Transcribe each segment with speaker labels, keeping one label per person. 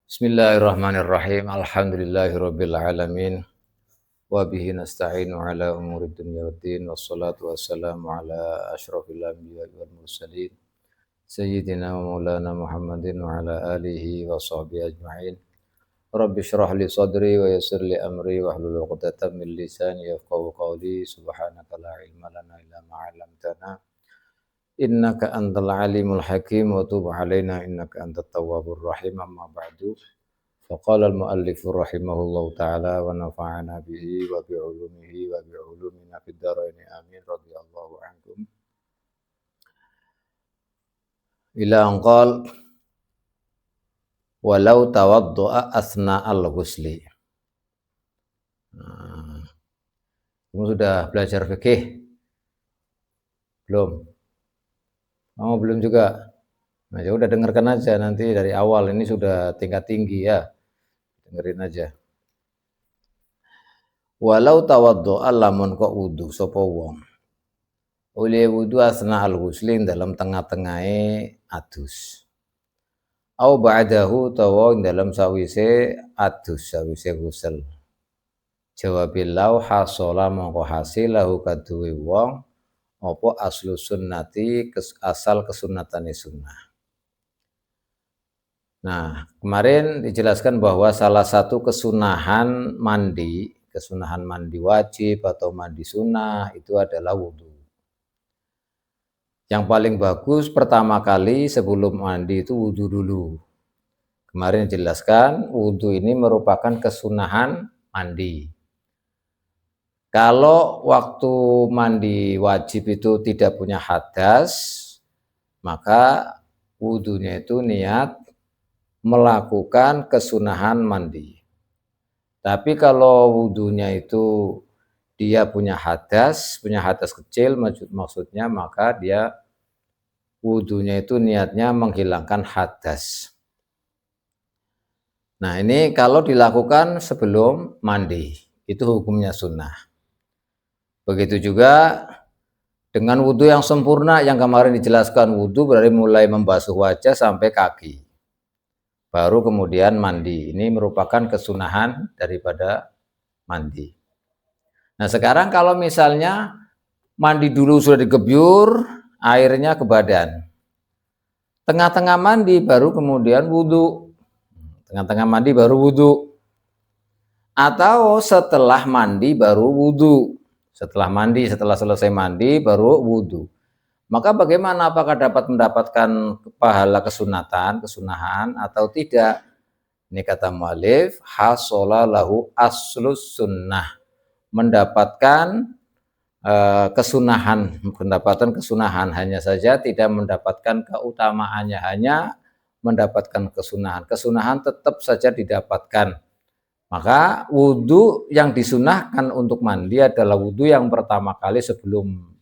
Speaker 1: Bismillahirrahmanirrahim. Alhamdulillahirabbil alamin. Wa bihi nasta'inu ala umurid dunya waddin. Wassalatu wassalamu ala asyrafil anbiya'i wal mursalin. Sayyidina wa maulana Muhammadin wa ala alihi wa sahbihi ajma'in. Rabbi shrah li sadri wa yassir li amri wa hlul 'uqdatam min lisani yafqahu qawli. Subhanaka la ilma lana illa ma 'allamtana. Innaka antal alimul hakim wa tub alaina innaka antat tawwabur rahim. Amma ba'du. Faqala al-muallif rahimahullahu ta'ala wa nafa'ana bihi wa bi ulumihi wa bi ulumina fid dharain amin radhiyallahu ankum. Ila anqal walau tawaddu'a asna al-ghusli. Kamu sudah belajar fikih? Belum? Oh, belum juga. Nah, ya udah dengarkan aja nanti dari awal, ini sudah tingkat tinggi ya. Dengerin aja. Walau tawaddu'a lamun kok wudu sapa wong. Oleh wudu asna al-ghusli dalam tengah-tengahe adus. Au ba'dahu tawa dalam sawise adus, sawise ghusl. Jawabil lau hasala mongko hasilahu kaduwe wong apa aslu sunnati asal kesunatane sunnah. Nah, kemarin dijelaskan bahwa salah satu kesunahan mandi wajib atau mandi sunnah itu adalah wudhu. Yang paling bagus pertama kali sebelum mandi itu wudhu dulu. Kemarin dijelaskan wudhu ini merupakan kesunahan mandi. Kalau waktu mandi wajib itu tidak punya hadas, maka wudhunya itu niat melakukan kesunahan mandi. Tapi kalau wudhunya itu dia punya hadas kecil maksudnya, maka dia wudhunya itu niatnya menghilangkan hadas. Nah, ini kalau dilakukan sebelum mandi, itu hukumnya sunnah. Begitu juga dengan wudhu yang sempurna yang kemarin dijelaskan, wudhu berarti mulai membasuh wajah sampai kaki. Baru kemudian mandi. Ini merupakan kesunahan daripada mandi. Nah, sekarang kalau misalnya mandi dulu sudah digebyur, airnya ke badan. Tengah-tengah mandi baru kemudian wudhu. Tengah-tengah mandi baru wudhu. Atau setelah mandi baru wudhu. Setelah selesai mandi baru wudhu. Maka bagaimana, apakah dapat mendapatkan pahala kesunahan atau tidak? Ini kata mu'allif, hasala lahu aslus sunnah. Mendapatkan kesunahan, hanya saja tidak mendapatkan keutamaannya, hanya mendapatkan kesunahan. Kesunahan tetap saja didapatkan. Maka wudhu yang disunahkan untuk mandi adalah wudhu yang pertama kali sebelum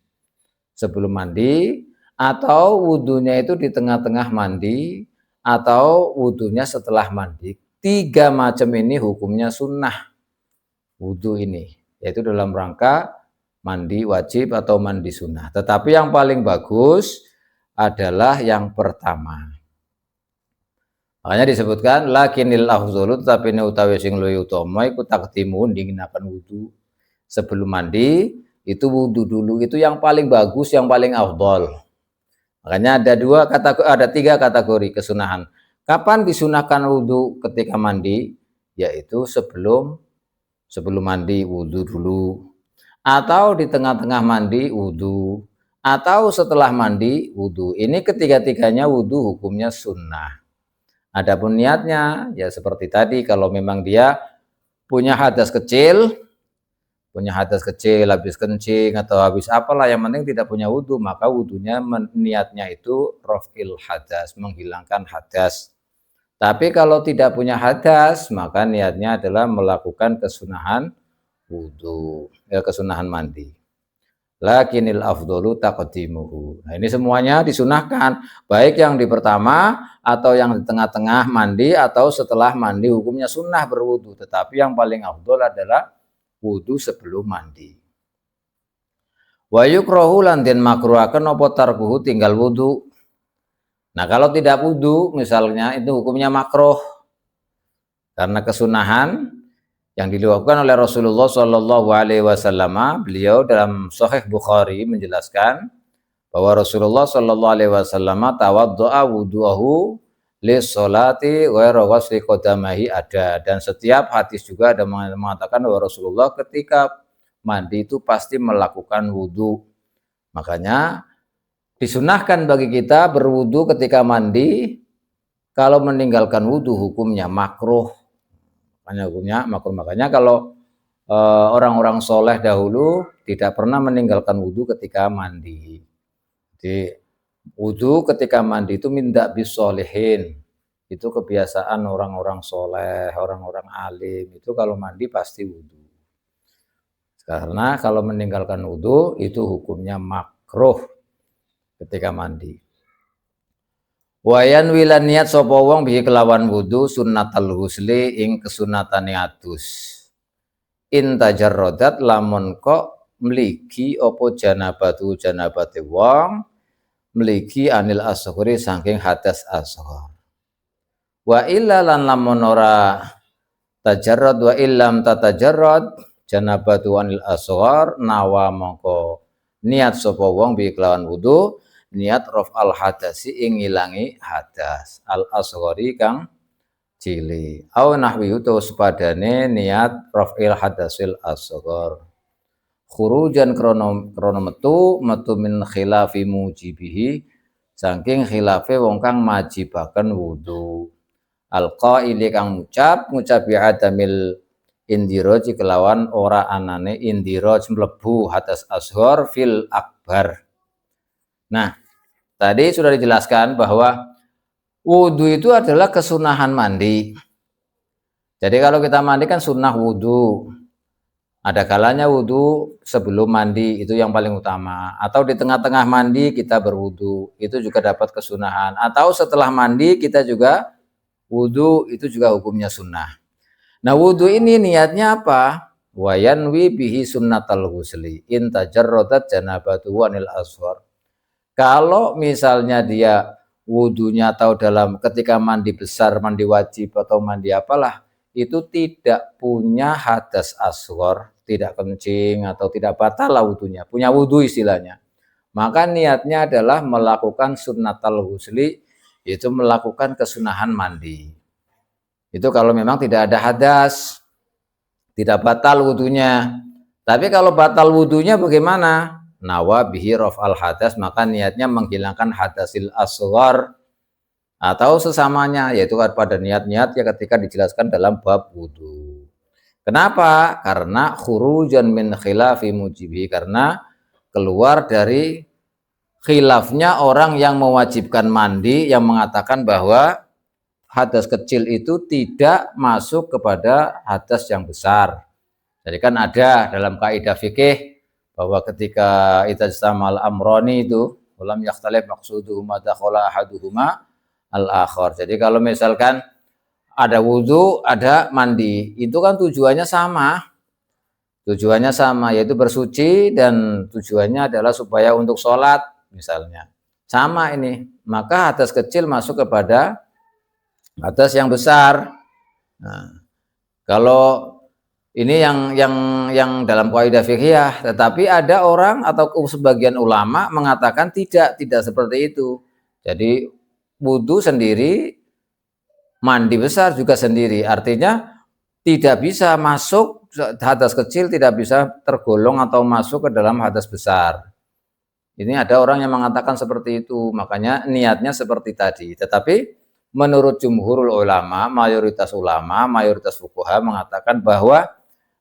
Speaker 1: mandi, atau wudhunya itu di tengah-tengah mandi, atau wudhunya setelah mandi. 3 macam ini hukumnya sunnah wudhu ini, yaitu dalam rangka mandi wajib atau mandi sunnah. Tetapi yang paling bagus adalah yang pertama. Makanya disebutkan lakinil afdhalu, tapi ini utawi sing luwih utama iku taqdimu dinginaken wudu sebelum mandi. Itu wudhu dulu, itu yang paling bagus, yang paling afdhal. Makanya ada 3 kategori kesunahan. Kapan disunahkan wudhu? Ketika mandi, yaitu sebelum mandi wudhu dulu, atau di tengah-tengah mandi wudhu, atau setelah mandi wudhu. Ini ketiga-tiganya wudhu hukumnya sunnah. Adapun niatnya ya seperti tadi, kalau memang dia punya hadas kecil, habis kencing atau habis apalah, yang penting tidak punya wudhu, maka wudhunya niatnya itu raf'il hadas, menghilangkan hadas. Tapi kalau tidak punya hadas, maka niatnya adalah melakukan kesunahan wudhu, kesunahan mandi. Lakinil afdhalu taqdimuhu. Nah, ini semuanya disunahkan, baik yang di pertama atau yang di tengah-tengah mandi atau setelah mandi, hukumnya sunnah berwudhu. Tetapi yang paling afdhal adalah wudhu sebelum mandi. Wa yukrahu lan den makruhaken apa tarkuhu tinggal wudhu. Nah, kalau tidak wudhu misalnya itu hukumnya makruh. Karena kesunahan yang dilakukan oleh Rasulullah Shallallahu Alaihi Wasallam, beliau dalam Sahih Bukhari menjelaskan bahwa Rasulullah Shallallahu Alaihi Wasallam tawaddoa wudu'ahu lis sholati ghairu ghusli qadamaihi ada, dan setiap hadis juga ada mengatakan bahwa Rasulullah ketika mandi itu pasti melakukan wudu. Makanya disunahkan bagi kita berwudu ketika mandi. Kalau meninggalkan wudu hukumnya makruh. Makanya kalau orang-orang soleh dahulu tidak pernah meninggalkan wudu ketika mandi. Jadi wudu ketika mandi itu minta bisolehin. Itu kebiasaan orang-orang soleh, orang-orang alim. Itu kalau mandi pasti wudu. Karena kalau meninggalkan wudu itu hukumnya makruh ketika mandi. Wayan wilan niat sapa wong bihi kelawan wudu sunnatal husli ing kesunatane adus. In tajarradat lamun kok mligi apa janabate wong mligi anil asghari saking hadas asghar. Wa illa lan lamun ora tajarrad wa illam tatajarrad janabatu anil asghar nawa mongko niat sapa wong bihi kelawan wudu niat raf'al hadasi ing ngilangi hadas al asghari kang cili au nahwi utawa sepadane niat raf'il hadasil asghar khurujan krono metu min khilafi mujibihi saking khilafe wong kang majibaken wudu al qaili kang ngucap bi adamil indiraj kelawan ora anane indiraj mlebu hadas asghar fil akbar. Nah, tadi sudah dijelaskan bahwa wudu itu adalah kesunahan mandi. Jadi kalau kita mandi kan sunnah wudu. Ada kalanya wudu sebelum mandi, itu yang paling utama. Atau di tengah-tengah mandi kita berwudu, itu juga dapat kesunahan. Atau setelah mandi kita juga wudu, itu juga hukumnya sunnah. Nah wudu ini niatnya apa? Wa yanwi bihi sunnatal ghusli in tajarradat janabatu anil asghar. Kalau misalnya dia wudunya atau dalam ketika mandi besar, mandi wajib atau mandi apalah, itu tidak punya hadas asghar, tidak kencing atau tidak batal wudunya, punya wudu istilahnya. Maka niatnya adalah melakukan sunnatal ghusli, yaitu melakukan kesunahan mandi. Itu kalau memang tidak ada hadas, tidak batal wudunya. Tapi kalau batal wudunya bagaimana? Nawa bihi raf'al hadas, maka niatnya menghilangkan hadasil asghar atau sesamanya, yaitu pada niat-niat ya ketika dijelaskan dalam bab wudu. Kenapa? Karena khurujan min khilafi mujibi, karena keluar dari khilafnya orang yang mewajibkan mandi yang mengatakan bahwa hadas kecil itu tidak masuk kepada hadas yang besar. Jadi kan ada dalam kaidah fikih bahwa ketika itajamal amroni itu ulam yakhtalif maqsuduhuma dakhala ahaduhuma al-akhar. Jadi kalau misalkan ada wudu, ada mandi, itu kan tujuannya sama. Tujuannya sama, yaitu bersuci dan tujuannya adalah supaya untuk sholat misalnya. Sama ini. Maka hadas kecil masuk kepada hadas yang besar. Nah, kalau ini yang dalam kaidah fikih, tetapi ada orang atau sebagian ulama mengatakan tidak seperti itu. Jadi wudu sendiri, mandi besar juga sendiri. Artinya tidak bisa masuk hadas kecil, tidak bisa tergolong atau masuk ke dalam hadas besar. Ini ada orang yang mengatakan seperti itu, makanya niatnya seperti tadi. Tetapi menurut jumhurul ulama, mayoritas fuqaha mengatakan bahwa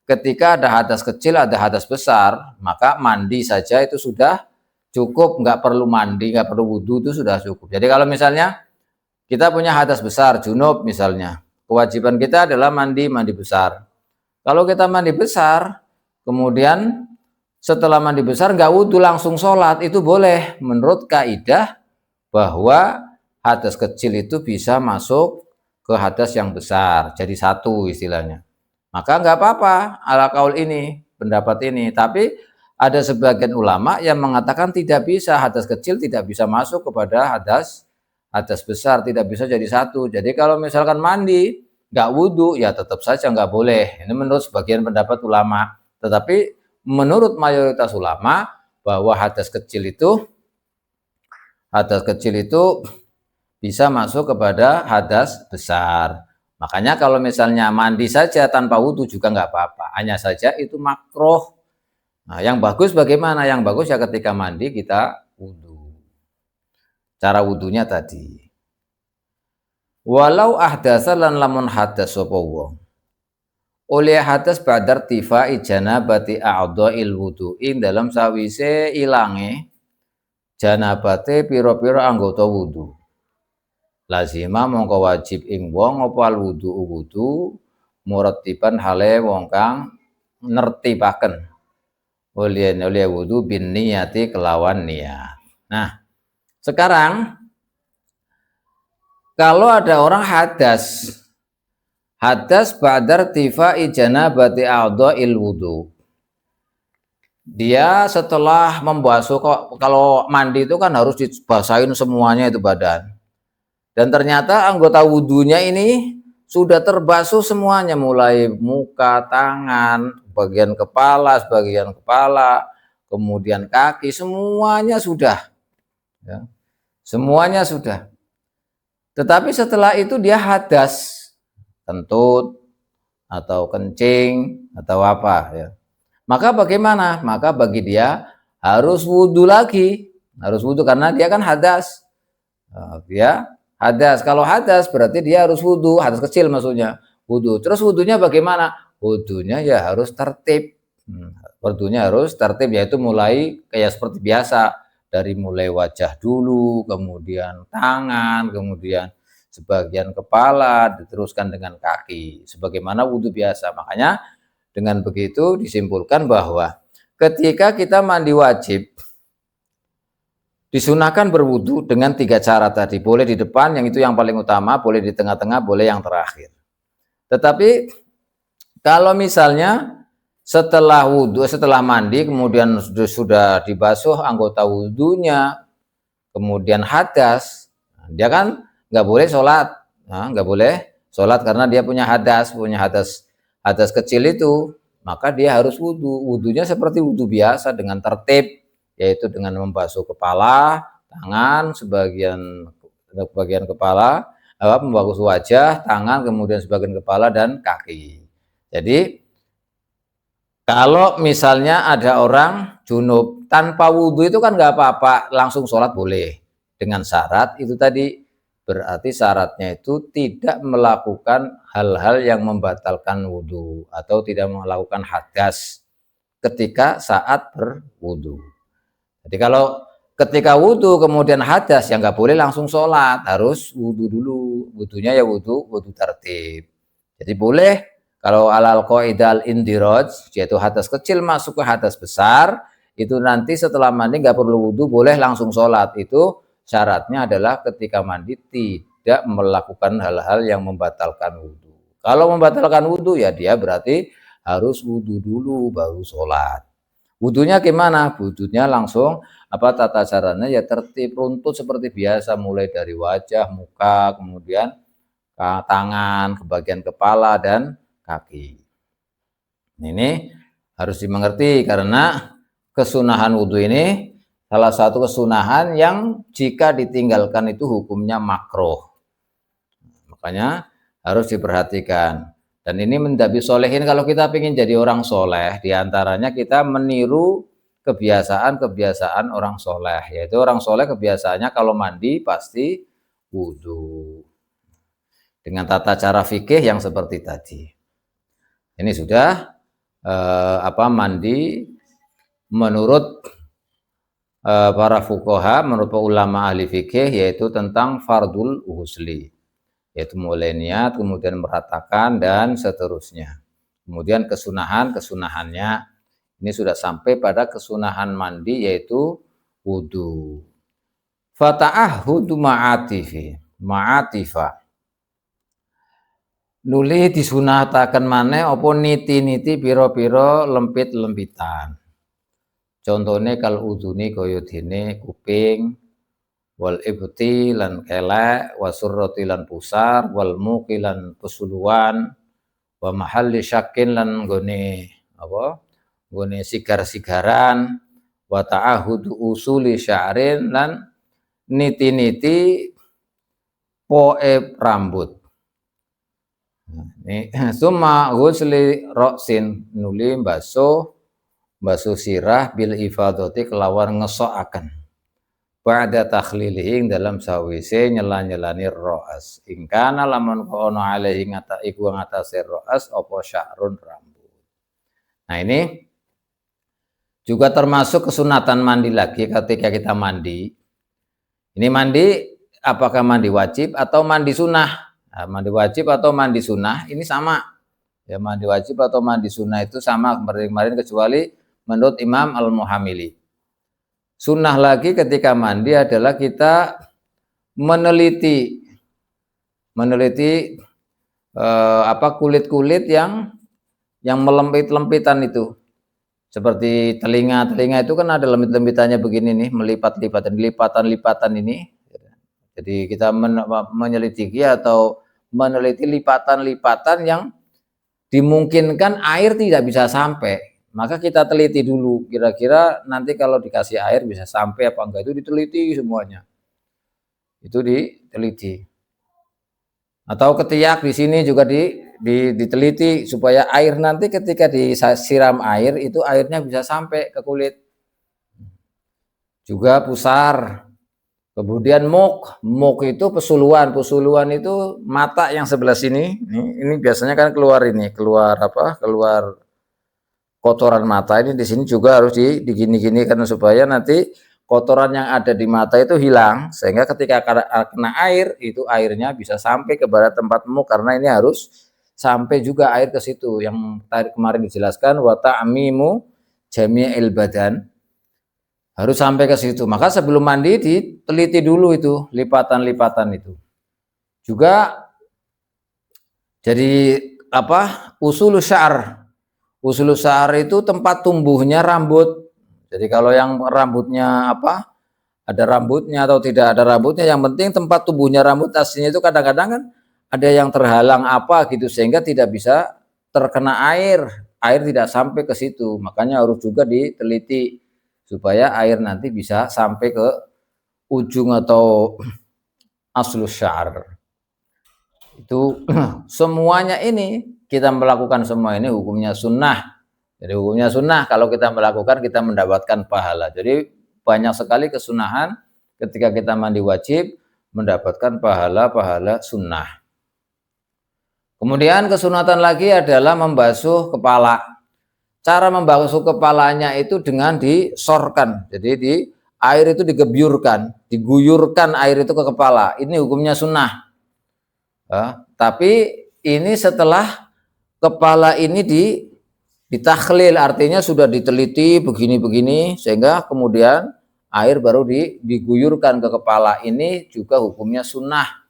Speaker 1: ketika ada hadas kecil, ada hadas besar, maka mandi saja itu sudah cukup, nggak perlu mandi, nggak perlu wudu, itu sudah cukup. Jadi kalau misalnya kita punya hadas besar, junub misalnya, kewajiban kita adalah mandi besar. Kalau kita mandi besar, kemudian setelah mandi besar nggak wudu langsung sholat, itu boleh menurut kaidah bahwa hadas kecil itu bisa masuk ke hadas yang besar, jadi satu istilahnya. Maka nggak apa-apa ala kaul ini, pendapat ini. Tapi ada sebagian ulama yang mengatakan tidak bisa, hadas kecil tidak bisa masuk kepada hadas besar, tidak bisa jadi satu. Jadi kalau misalkan mandi nggak wudhu, ya tetap saja nggak boleh. Ini menurut sebagian pendapat ulama. Tetapi menurut mayoritas ulama bahwa hadas kecil itu bisa masuk kepada hadas besar. Makanya kalau misalnya mandi saja tanpa wudhu juga nggak apa-apa. Hanya saja itu makruh. Nah, yang bagus bagaimana? Yang bagus ya ketika mandi kita wudhu. Cara wudhunya tadi. Walau ahdasa lan lamun hadas sapa wong. Oleh hadas badar tifa janabati a'dha'il wudu'in dalam sawise ilange janabate pira-pira anggota wudu. Lazima mongko wajib ing wong apa al wudu murattiban hale wong kang nertibaken oleh wudu bin niyati kelawan niat. Nah, sekarang kalau ada orang hadas ba'dar tifa'i janabati a'dha'il wudu. Dia setelah membasuh, kok kalau mandi itu kan harus dibasahin semuanya itu badan. Dan ternyata anggota wudunya ini sudah terbasuh semuanya, mulai muka, tangan, sebagian kepala, kemudian kaki, semuanya sudah. Ya. Semuanya sudah. Tetapi setelah itu dia hadas, kentut atau kencing atau apa ya. Maka bagaimana? Maka bagi dia harus wudhu lagi, harus wudhu karena dia kan hadas. Dia hadas. Kalau hadas berarti dia harus wudhu, hadas kecil maksudnya. Wudhu. Terus wudhunya bagaimana? Wudhunya ya harus tertib. Wudhunya harus tertib, yaitu mulai kayak seperti biasa. Dari mulai wajah dulu, kemudian tangan, kemudian sebagian kepala, diteruskan dengan kaki. Sebagaimana wudhu biasa. Makanya dengan begitu disimpulkan bahwa ketika kita mandi wajib, disunahkan berwudu dengan 3 cara tadi. Boleh di depan, yang itu yang paling utama, boleh di tengah-tengah, boleh yang terakhir. Tetapi kalau misalnya setelah mandi, kemudian sudah dibasuh anggota wudunya, kemudian hadas, dia kan nggak boleh sholat, nggak boleh sholat karena dia punya hadas kecil itu, maka dia harus wudhu. Wudhunya seperti wudhu biasa dengan tertib, yaitu dengan membasuh kepala, tangan, sebagian kepala, membasuh wajah, tangan, kemudian sebagian kepala dan kaki. Jadi kalau misalnya ada orang junub tanpa wudhu itu kan nggak apa-apa, langsung sholat boleh. Dengan syarat itu tadi, berarti syaratnya itu tidak melakukan hal-hal yang membatalkan wudhu atau tidak melakukan hadas ketika saat berwudhu. Jadi kalau ketika wudhu kemudian hadas, ya nggak boleh langsung sholat, harus wudhu dulu. Wudhunya ya wudhu tertib. Jadi boleh kalau alal qaidal indiraj, yaitu hadas kecil masuk ke hadas besar, itu nanti setelah mandi nggak perlu wudhu, boleh langsung sholat. Itu syaratnya adalah ketika mandi tidak melakukan hal-hal yang membatalkan wudhu. Kalau membatalkan wudhu ya dia berarti harus wudhu dulu baru sholat. Wudhunya gimana? Wudhunya langsung tata caranya ya tertib, runtut seperti biasa, mulai dari wajah, muka, kemudian tangan, bagian kepala dan kaki. Ini harus dimengerti karena kesunahan wudhu ini salah satu kesunahan yang jika ditinggalkan itu hukumnya makruh. Makanya harus diperhatikan. Dan ini mendabi solehin, kalau kita ingin jadi orang soleh, diantaranya kita meniru kebiasaan orang soleh. Yaitu orang soleh kebiasaannya kalau mandi pasti wudhu. Dengan tata cara fikih yang seperti tadi. Ini sudah mandi menurut para fuqaha, menurut ulama ahli fikih, yaitu tentang fardul ghusli, yaitu mulai niat, kemudian meratakan dan seterusnya. Kemudian kesunahannya ini sudah sampai pada kesunahan mandi, yaitu wudu. Fata'ahudu ma'atifa nuli disunataken maneh apa niti-niti pira-pira lempit-lempitan. Contohnya kalau udune kaya dene kuping, wal ibti lan kelek, wasurroti lan pusar, wal muqi lan pesuluan, wa mahalli syakin lan nggone apa? Nggone sigar-sigaran, wa ta'ahudu usuli sya'rin lan niti-niti poe rambut. Ini summa ghusli ra'sin nuli basuh sirah bil ifadati kelawan ngesokaken. Ba'da takhlilihi dalam sawise nyela-nyelani ro'as. Ingkana lamun kono alaihi ngata iku ngatasi ro'as apa sya'run rambut. Nah ini juga termasuk kesunatan mandi lagi ketika kita mandi. Ini mandi apakah mandi wajib atau mandi sunnah? Nah, mandi wajib atau mandi sunnah ini sama. Ya mandi wajib atau mandi sunnah itu sama kemarin kecuali menurut Imam Al-Muhamili. Sunnah lagi ketika mandi adalah kita meneliti kulit-kulit yang melempit-lempitan itu. Seperti telinga itu kan ada lempit-lempitannya begini nih, lipatan-lipatan ini. Jadi kita menyelidiki atau meneliti lipatan-lipatan yang dimungkinkan air tidak bisa sampai. Maka kita teliti dulu, kira-kira nanti kalau dikasih air bisa sampai apa enggak, itu diteliti semuanya. Itu diteliti. Atau ketiak di sini juga diteliti supaya air nanti ketika disiram air itu airnya bisa sampai ke kulit. Juga pusar. Kemudian muk itu pesuluan itu mata yang sebelah sini. Ini biasanya kan keluar kotoran mata ini di sini juga harus digini-gini kan supaya nanti kotoran yang ada di mata itu hilang sehingga ketika kena air itu airnya bisa sampai ke pada tempat muk karena ini harus sampai juga air ke situ yang tadi kemarin dijelaskan wa ta'mimu jami'il badan harus sampai ke situ. Maka sebelum mandi diteliti dulu itu lipatan-lipatan itu. Juga jadi usul syar. Usul syar itu tempat tumbuhnya rambut. Jadi kalau yang rambutnya ada rambutnya atau tidak ada rambutnya, yang penting tempat tumbuhnya rambut aslinya itu kadang-kadang kan ada yang terhalang gitu sehingga tidak bisa terkena air tidak sampai ke situ. Makanya harus juga diteliti supaya air nanti bisa sampai ke ujung atau aslus syar. Itu semuanya ini kita melakukan semua ini hukumnya sunnah. Jadi hukumnya sunnah, kalau kita melakukan kita mendapatkan pahala. Jadi banyak sekali kesunahan ketika kita mandi wajib mendapatkan pahala-pahala sunnah. Kemudian kesunatan lagi adalah membasuh kepala. Cara membasuh kepalanya itu dengan disorkan. Jadi air itu diguyurkan air itu ke kepala. Ini hukumnya sunnah. Tapi ini setelah kepala ini ditakhlil, artinya sudah diteliti begini-begini sehingga kemudian air baru diguyurkan ke kepala. Ini juga hukumnya sunnah.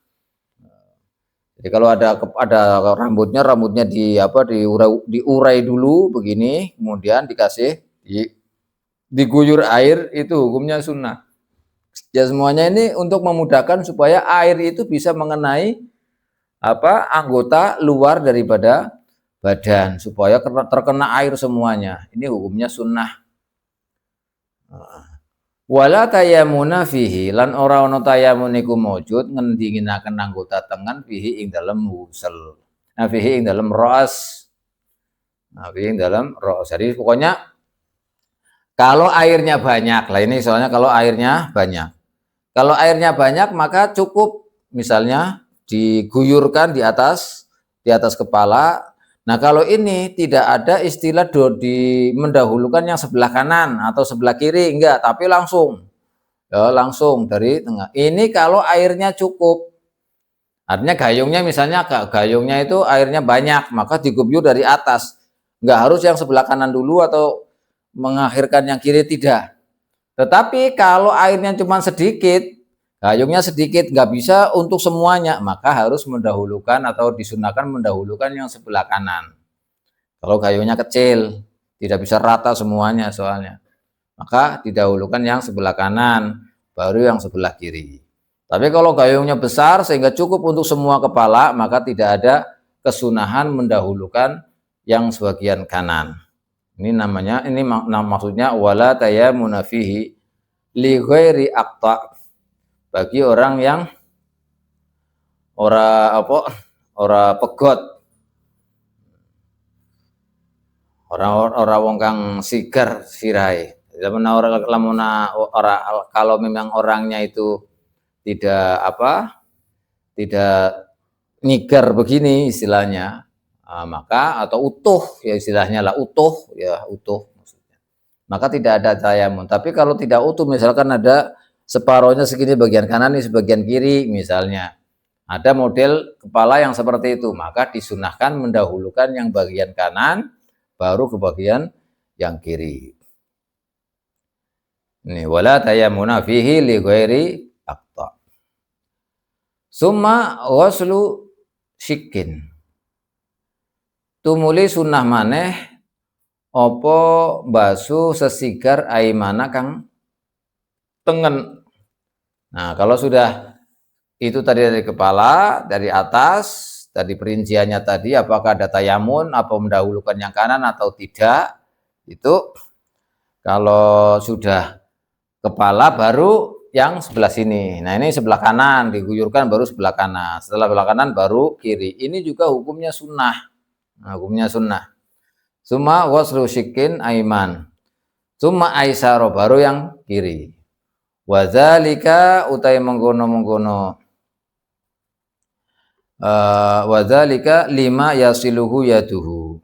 Speaker 1: Jadi kalau ada rambutnya diurai dulu begini, kemudian diguyur air, itu hukumnya sunnah. Ya semuanya ini untuk memudahkan supaya air itu bisa mengenai anggota luar daripada badan supaya terkena air semuanya. Ini hukumnya sunnah. Wala tayamuna fihi lan ora ana tayamun iku maujud ngendinginaken anggota tengen fihi ing dalem wusel. Fihi ing dalem ra's. Fihi ing dalem ra's. Jadi pokoknya kalau airnya banyak, lah ini soalnya kalau airnya banyak. Kalau airnya banyak maka cukup misalnya diguyurkan di atas kepala. Nah kalau ini tidak ada istilah mendahulukan yang sebelah kanan atau sebelah kiri, enggak, tapi langsung dari tengah. Ini kalau airnya cukup, artinya gayungnya itu airnya banyak, maka diguyur dari atas, enggak harus yang sebelah kanan dulu atau mengakhirkan yang kiri, tidak. Tetapi kalau airnya cuma sedikit, gayungnya sedikit, nggak bisa untuk semuanya, maka harus mendahulukan atau disunahkan mendahulukan yang sebelah kanan. Kalau gayungnya kecil, tidak bisa rata semuanya soalnya, maka didahulukan yang sebelah kanan. baru yang sebelah kiri. Tapi kalau gayungnya besar sehingga cukup untuk semua kepala, maka tidak ada kesunahan mendahulukan yang sebagian kanan. Ini namanya, maksudnya wala tayamuna fihi li ghairi aqta, bagi orang yang ora pegot, orang wong kang sigar sirahe. Kalau memang orangnya itu tidak nyigar begini istilahnya, maka atau utuh ya istilahnya lah, utuh maksudnya, maka tidak ada tayamun. Tapi kalau tidak utuh, misalkan ada separohnya segini bagian kanan, ini sebagian kiri misalnya, ada model kepala yang seperti itu, maka disunahkan mendahulukan yang bagian kanan baru ke bagian yang kiri. Ini wala tayamuna fihi li ghairi aqta. Summa waslu syikin. Tumuli sunnah maneh opo basuh sesigar aimana kang tengen. Nah, kalau sudah itu tadi dari kepala, dari atas, tadi perinciannya tadi apakah ada tayamun, apa mendahulukan yang kanan atau tidak, itu kalau sudah kepala baru yang sebelah sini. Nah, ini sebelah kanan diguyurkan, baru sebelah kanan. Setelah sebelah kanan baru kiri. Ini juga hukumnya sunnah. Nah, hukumnya sunnah. Summa waslu syikin aiman. Summa aisaro, baru yang kiri. Wadzalika utai menggono-menggono. Wadzalika lima yasiluhu yaduhu.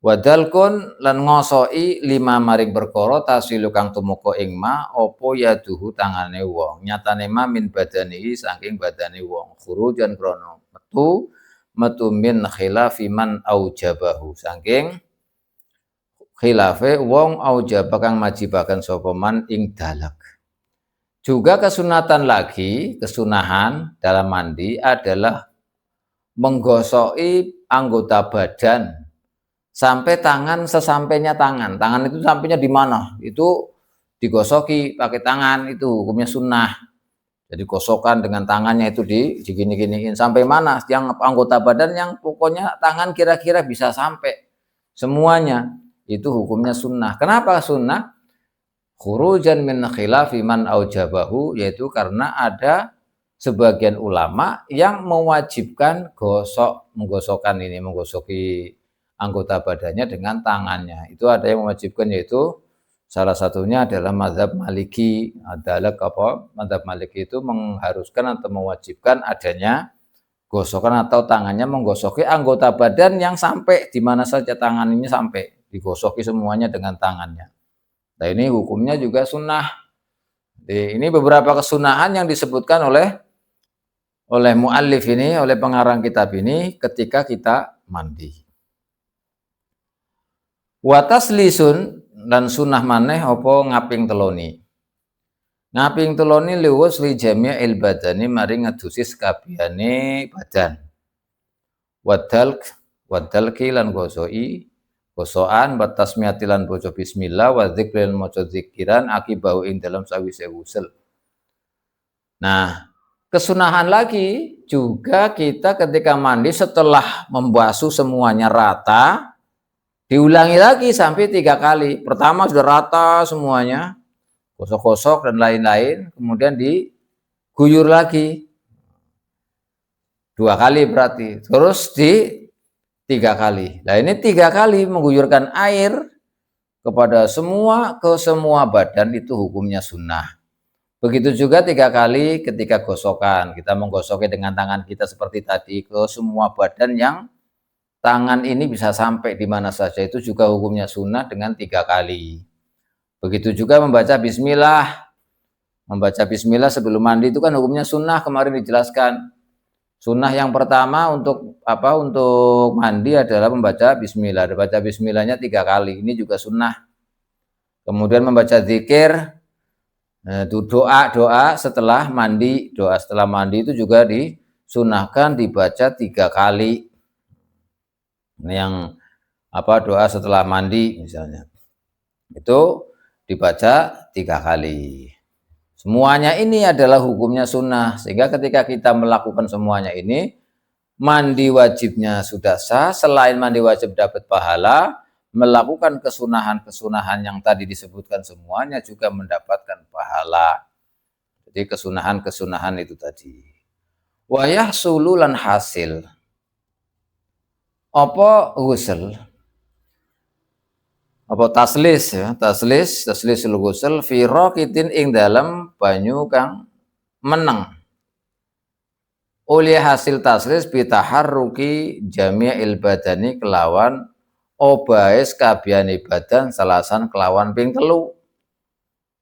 Speaker 1: Wadalkun lan ngosoi lima maring perkara tasilu kang tumeka ing ma apa yaduhu tangane wong, nyatane ma min badanihi saking badane wong, khurujan krono metu min khilafi man aujabahu, saking khilafe wong aujaba kang majibaken sapa man ing dalak. Juga kesunatan lagi, kesunahan dalam mandi adalah menggosoki anggota badan sampai tangan sesampainya tangan. Tangan itu sampainya di mana? Itu digosoki pakai tangan, itu hukumnya sunnah. Jadi gosokan dengan tangannya itu digini-giniin sampai mana? Yang anggota badan yang pokoknya tangan kira-kira bisa sampai semuanya, itu hukumnya sunnah. Kenapa sunnah? Khurujan min khilafi man aujabahu, yaitu karena ada sebagian ulama yang mewajibkan menggosoki anggota badannya dengan tangannya. Itu ada yang mewajibkan, yaitu salah satunya adalah mazhab Maliki. Mazhab Maliki itu mengharuskan atau mewajibkan adanya gosokan atau tangannya menggosoki anggota badan yang sampai di mana saja tangan ini sampai, digosoki semuanya dengan tangannya. Nah, ini hukumnya juga sunnah. Ini beberapa kesunahan yang disebutkan oleh muallif ini, oleh pengarang kitab ini ketika kita mandi. Wa taslisun dan sunnah maneh apa ngaping teloni. Ngaping teloni liwus li jami'il badani mari ngedusi sekabehane badan. Wadalki lan gosoan batasmiyati lan baca bismillah wa dzikril maca zikiran akibau ing dalam sawise wusul. Nah, kesunahan lagi juga kita ketika mandi setelah membasuh semuanya rata, diulangi lagi sampai 3 kali. Pertama sudah rata semuanya, gosok-gosok dan lain-lain, kemudian diguyur lagi 2 kali berarti, terus 3 kali. Nah, ini 3 kali mengguyurkan air ke semua badan itu hukumnya sunnah. Begitu juga 3 kali ketika gosokan, kita menggosoknya dengan tangan kita seperti tadi ke semua badan yang tangan ini bisa sampai di mana saja, itu juga hukumnya sunnah dengan 3 kali. Begitu juga membaca bismillah. Membaca bismillah sebelum mandi itu kan hukumnya sunnah, kemarin dijelaskan. Sunnah yang pertama untuk mandi adalah membaca bismillah. Baca bismillahnya 3 kali. Ini juga sunnah. Kemudian membaca zikir, doa setelah mandi. Doa setelah mandi itu juga disunahkan dibaca 3 kali. Ini yang doa setelah mandi misalnya. Itu dibaca 3 kali. Semuanya ini adalah hukumnya sunnah, sehingga ketika kita melakukan semuanya ini, mandi wajibnya sudah sah, selain mandi wajib dapat pahala, melakukan kesunahan-kesunahan yang tadi disebutkan semuanya juga mendapatkan pahala. Jadi kesunahan-kesunahan itu tadi. Wa yahsulu lan hasil. Apa ghusl? Apa taslis ya? Taslisul ghusl fi raqitin ing dalam banyu kang meneng. Oleh hasil taslis bitaharruki jami'il badani kelawan obahe kabehane badan salasan kelawan ping 3.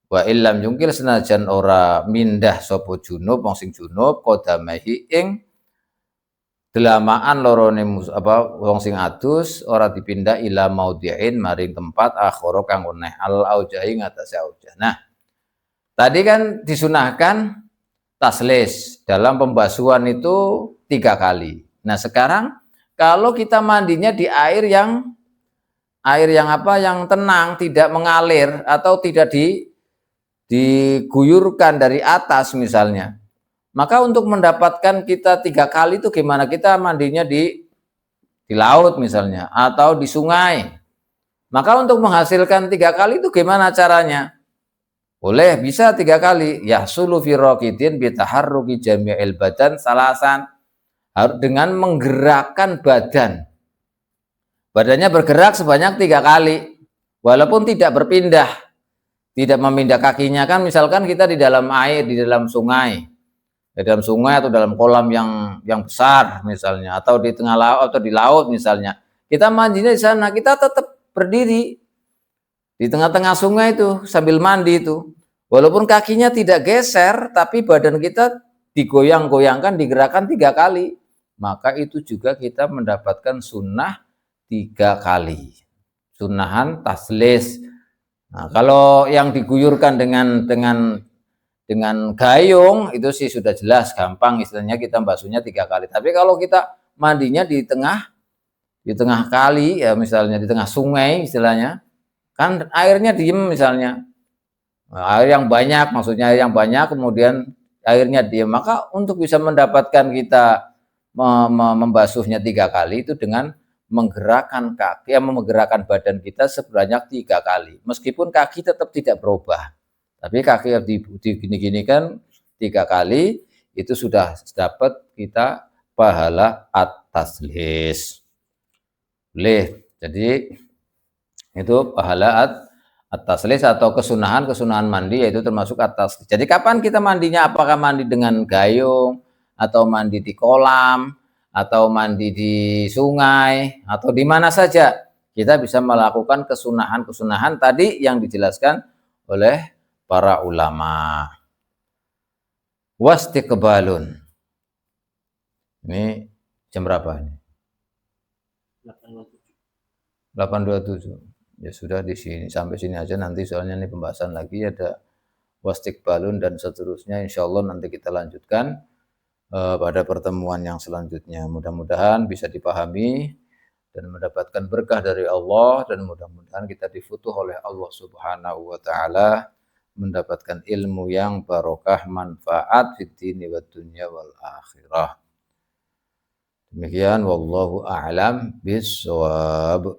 Speaker 1: Wa illam jungkil senajan ora mindah sapa junub wong sing junub qadamahi ing delamaan lorone wong sing adus ora dipindah ila maudhi'in maring tempat akhara kang weneh al aujahi ngatasé aujah. Nah, tadi kan disunahkan taslis dalam pembasuhan itu 3 kali. Nah, sekarang kalau kita mandinya di air yang tenang, tidak mengalir atau tidak diguyurkan dari atas misalnya. Maka untuk mendapatkan kita 3 kali itu gimana? Kita mandinya di laut misalnya atau di sungai. Maka untuk menghasilkan 3 kali itu gimana caranya? Boleh, bisa 3 kali. Yahsulu fi raqidin bi taharruki jami'il badan salasan. Harus dengan menggerakkan badan. Badannya bergerak sebanyak 3 kali. Walaupun tidak berpindah. Tidak memindah kakinya, kan misalkan kita di dalam air, di dalam sungai. Di dalam sungai atau dalam kolam yang besar misalnya, atau di tengah laut atau di laut misalnya. Kita mandinya di sana, kita tetap berdiri di tengah-tengah sungai itu sambil mandi itu. Walaupun kakinya tidak geser, tapi badan kita digoyang-goyangkan, digerakkan 3 kali. Maka itu juga kita mendapatkan sunnah 3 kali. Sunnahan taslis. Nah, kalau yang diguyurkan dengan gayung itu sih sudah jelas, gampang istilahnya kita basuhnya 3 kali. Tapi kalau kita mandinya di tengah kali ya, misalnya di tengah sungai istilahnya, kan airnya diem misalnya. Nah, air yang banyak, maksudnya air yang banyak kemudian airnya diem, maka untuk bisa mendapatkan kita membasuhnya 3 kali itu dengan menggerakkan kaki, menggerakkan badan kita sebanyak 3 kali. Meskipun kaki tetap tidak berubah. Tapi kaki yang digini-gini kan 3 kali itu sudah dapat kita pahala at-taslis. Boleh. Jadi itu pahala at-taslis atau kesunahan mandi, yaitu termasuk at-taslis. Jadi kapan kita mandinya? Apakah mandi dengan gayung atau mandi di kolam atau mandi di sungai atau di mana saja? Kita bisa melakukan kesunahan tadi yang dijelaskan oleh para ulama. Wastiqbalun. Ini jam berapa ini? 8.27. Ya sudah di sini, sampai sini aja, nanti soalnya ini pembahasan lagi ada wastiqbalun dan seterusnya. Insyaallah nanti kita lanjutkan pada pertemuan yang selanjutnya. Mudah-mudahan bisa dipahami dan mendapatkan berkah dari Allah, dan mudah-mudahan kita difutuh oleh Allah Subhanahu wa taala, mendapatkan ilmu yang barokah, manfaat fid dini wad dunya wal akhirah. Demikian, wallahu a'lam bishawab.